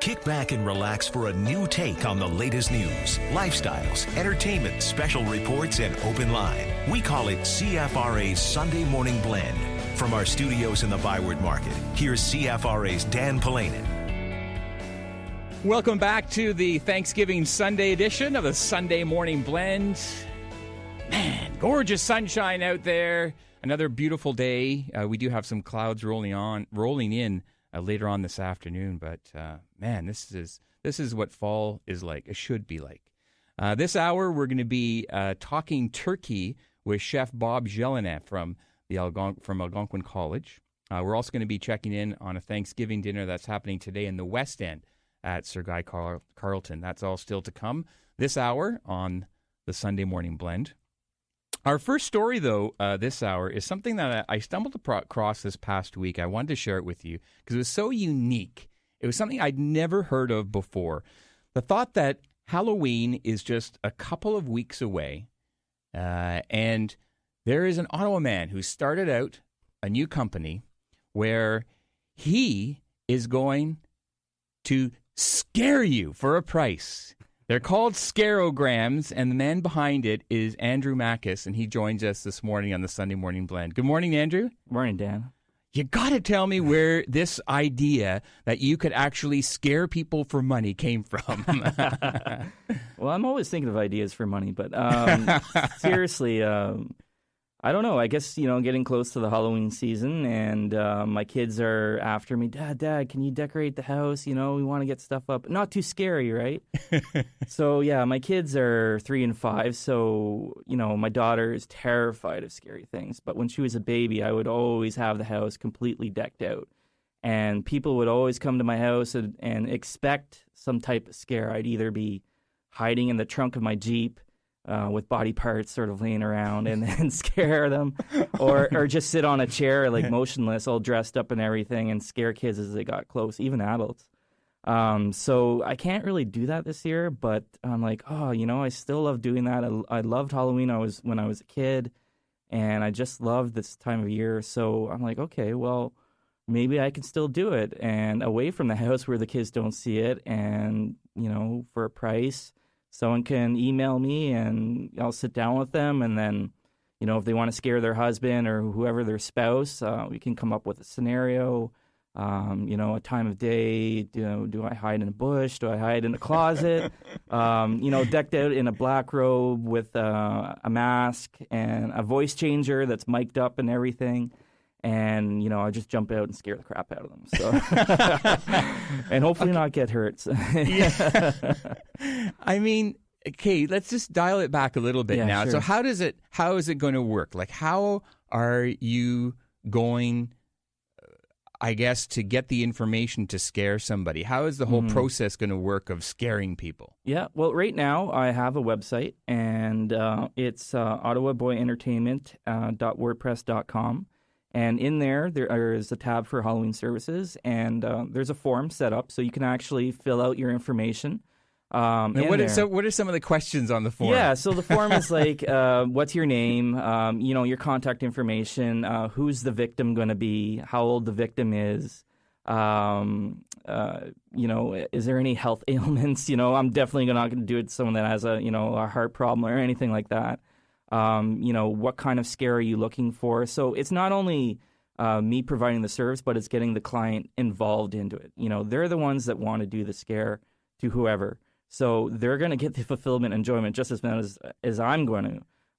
Kick back and relax for a new take on the latest news, lifestyles, entertainment, special reports, and open line. We call it CFRA's Sunday Morning Blend. From our studios in the Byward Market, here's CFRA's Dan Pihlainen. Welcome back to the Thanksgiving Sunday edition of the Sunday Morning Blend. Man, gorgeous sunshine out there. Another beautiful day. We do have some clouds rolling in later on this afternoon, but man, this is what fall is like. It should be like. This hour, we're going to be talking turkey with Chef Bob Jelinek from Algonquin College. We're also going to be checking in on a Thanksgiving dinner that's happening today in the West End at Sir Guy Carleton. That's all still to come this hour on the Sunday Morning Blend. Our first story, though, this hour is something that I stumbled across this past week. I wanted to share it with you because it was so unique. It was something I'd never heard of before. The thought that Halloween is just a couple of weeks away, and there is an Ottawa man who started out a new company where he is going to scare you for a price. They're called Scarograms, and the man behind it is Andrew Makus, and he joins us this morning on the Sunday Morning Blend. Good morning, Andrew. Morning, Dan. You got to tell me where this idea that you could actually scare people for money came from. Well, I'm always thinking of ideas for money, but seriously, I don't know. I guess, getting close to the Halloween season, and my kids are after me. Dad, can you decorate the house? We want to get stuff up. Not too scary, right? So, yeah, my kids are 3 and 5, so, my daughter is terrified of scary things. But when she was a baby, I would always have the house completely decked out. And people would always come to my house and expect some type of scare. I'd either be hiding in the trunk of my Jeep, with body parts sort of laying around and then scare them, or just sit on a chair like motionless, all dressed up and everything, and scare kids as they got close, even adults. So I can't really do that this year, but I'm like, I still love doing that. I loved Halloween when I was a kid, and I just loved this time of year. So I'm like, okay, well, maybe I can still do it, and away from the house where the kids don't see it, and, for a price. Someone can email me, and I'll sit down with them, and then, if they want to scare their husband or whoever, their spouse, we can come up with a scenario, a time of day. Do I hide in a bush? Do I hide in a closet? Decked out in a black robe with a mask and a voice changer that's mic'd up and everything. And, I just jump out and scare the crap out of them. So, and hopefully not get hurt. Yeah. I mean, okay, let's just dial it back a little bit now. Sure. So how is it going to work? Like, how are you going, I guess, to get the information to scare somebody? How is the whole process going to work of scaring people? Yeah, well, right now I have a website, and it's Ottawa Boy Entertainment .wordpress.com. And in there is a tab for Halloween services, and there's a form set up so you can actually fill out your information. And what are some of the questions on the form? Yeah, so the form is like, what's your name, your contact information, who's the victim going to be, how old the victim is, is there any health ailments? I'm definitely not going to do it to someone that has a heart problem or anything like that. What kind of scare are you looking for? So it's not only me providing the service, but it's getting the client involved into it. They're the ones that want to do the scare to whoever. So they're going to get the fulfillment, enjoyment just as much as I'm going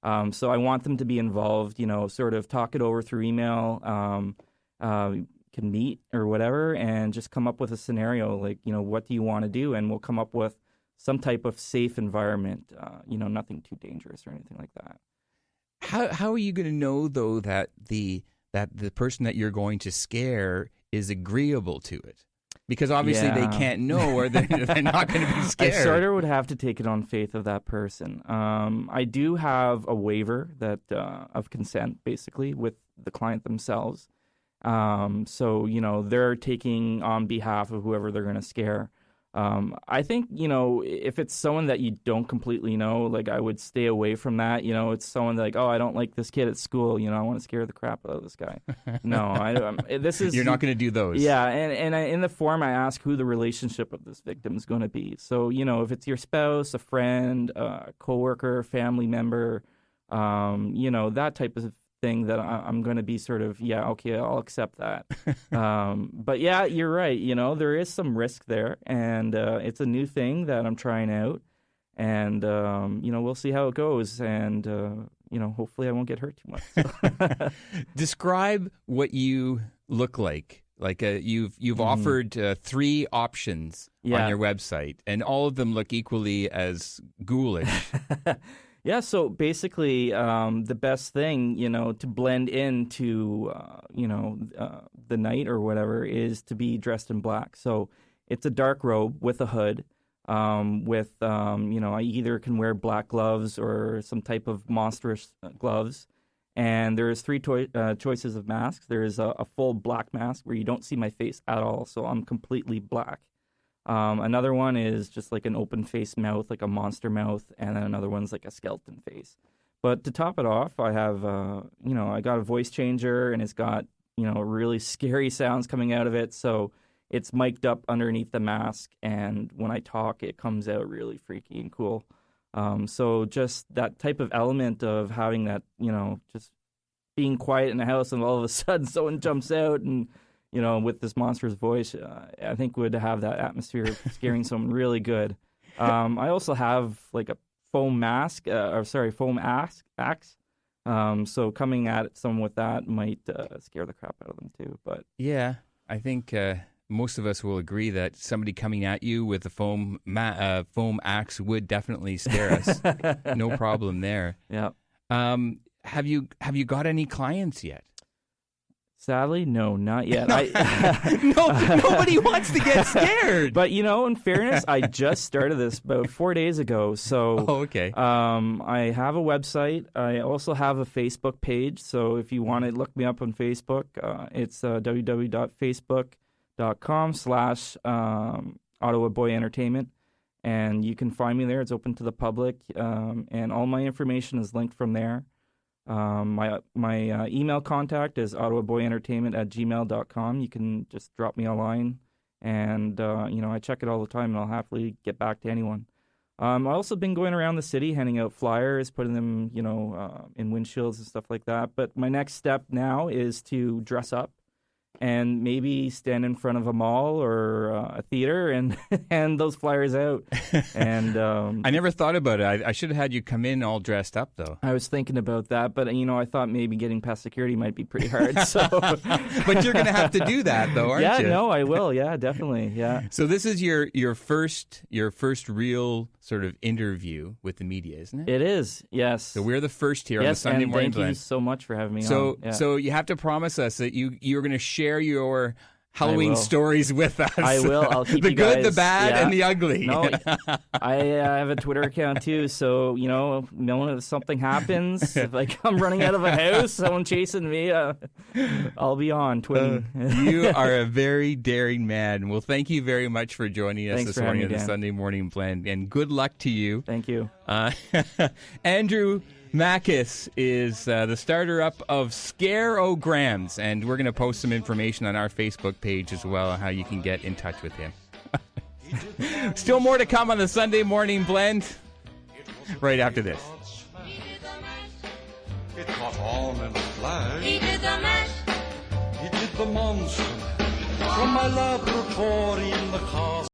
to. So I want them to be involved, sort of talk it over through email, can meet or whatever, and just come up with a scenario like, what do you want to do? And we'll come up with some type of safe environment, nothing too dangerous or anything like that. How are you going to know, though, that the person that you're going to scare is agreeable to it? Because obviously they can't know, or they're not going to be scared. I sort of would have to take it on faith of that person. I do have a waiver that of consent, basically, with the client themselves. So, they're taking on behalf of whoever they're going to scare. I think, if it's someone that you don't completely know, like I would stay away from that. It's someone like, oh, I don't like this kid at school. I want to scare the crap out of this guy. No, this is... You're not going to do those. Yeah, and in the form I ask who the relationship of this victim is going to be. So, if it's your spouse, a friend, a coworker, family member, that type of thing that I'm going to be sort of, yeah, okay, I'll accept that. But yeah, you're right. There is some risk there, and it's a new thing that I'm trying out, and we'll see how it goes, and hopefully I won't get hurt too much. Describe what you look like. Like you've offered 3 options on your website, and all of them look equally as ghoulish. Yeah, so basically, the best thing, to blend into, the night or whatever is to be dressed in black. So it's a dark robe with a hood, I either can wear black gloves or some type of monstrous gloves. And there's 3 choices of masks. There is a full black mask where you don't see my face at all, so I'm completely black. Another one is just like an open face mouth, like a monster mouth, and then another one's like a skeleton face. But to top it off, I have, I got a voice changer, and it's got, really scary sounds coming out of it. So it's mic'd up underneath the mask, and when I talk, it comes out really freaky and cool. So just that type of element of having that, just being quiet in the house, and all of a sudden someone jumps out and, with this monster's voice, I think would have that atmosphere of scaring someone really good. I also have like a foam axe. So coming at someone with that might scare the crap out of them too. But yeah, I think most of us will agree that somebody coming at you with a foam axe would definitely scare us. No problem there. Yeah. Have you got any clients yet? Sadly, no, not yet. Nobody wants to get scared. But, in fairness, I just started this about 4 days ago. So, okay. I have a website. I also have a Facebook page. So if you want to look me up on Facebook, it's www.facebook.com/Ottawa Boy Entertainment. And you can find me there. It's open to the public. And all my information is linked from there. My email contact is ottawaboyentertainment@gmail.com. You can just drop me a line, and I check it all the time, and I'll happily get back to anyone. I've also been going around the city, handing out flyers, putting them, in windshields and stuff like that. But my next step now is to dress up and maybe stand in front of a mall or a theater and hand those flyers out. And I never thought about it. I should have had you come in all dressed up, though. I was thinking about that, but I thought maybe getting past security might be pretty hard. So, but you're going to have to do that, though, aren't you? Yeah, no, I will. Yeah, definitely. Yeah. So this is your first real sort of interview with the media, isn't it? It is. Yes. So we're the first here on the Sunday Morning Blend. Thank you so much for having me on. Yeah. So you have to promise us that you're going to share your Halloween stories with us. I will. I'll keep the you good, guys, the bad, and the ugly. No, I have a Twitter account too, so knowing if something happens, if I come running out of a house, someone chasing me, I'll be on Twitter. You are a very daring man. Well, thank you very much for joining us this morning at the Sunday Morning Blend, and good luck to you. Thank you, Andrew Makus is the starter-up of Scare-O-Grams, and we're going to post some information on our Facebook page as well on how you can get in touch with him. Still more to come on the Sunday Morning Blend right after this. It caught on in a flash. He did the mash. He did the monster mash. From my laboratory in the castle.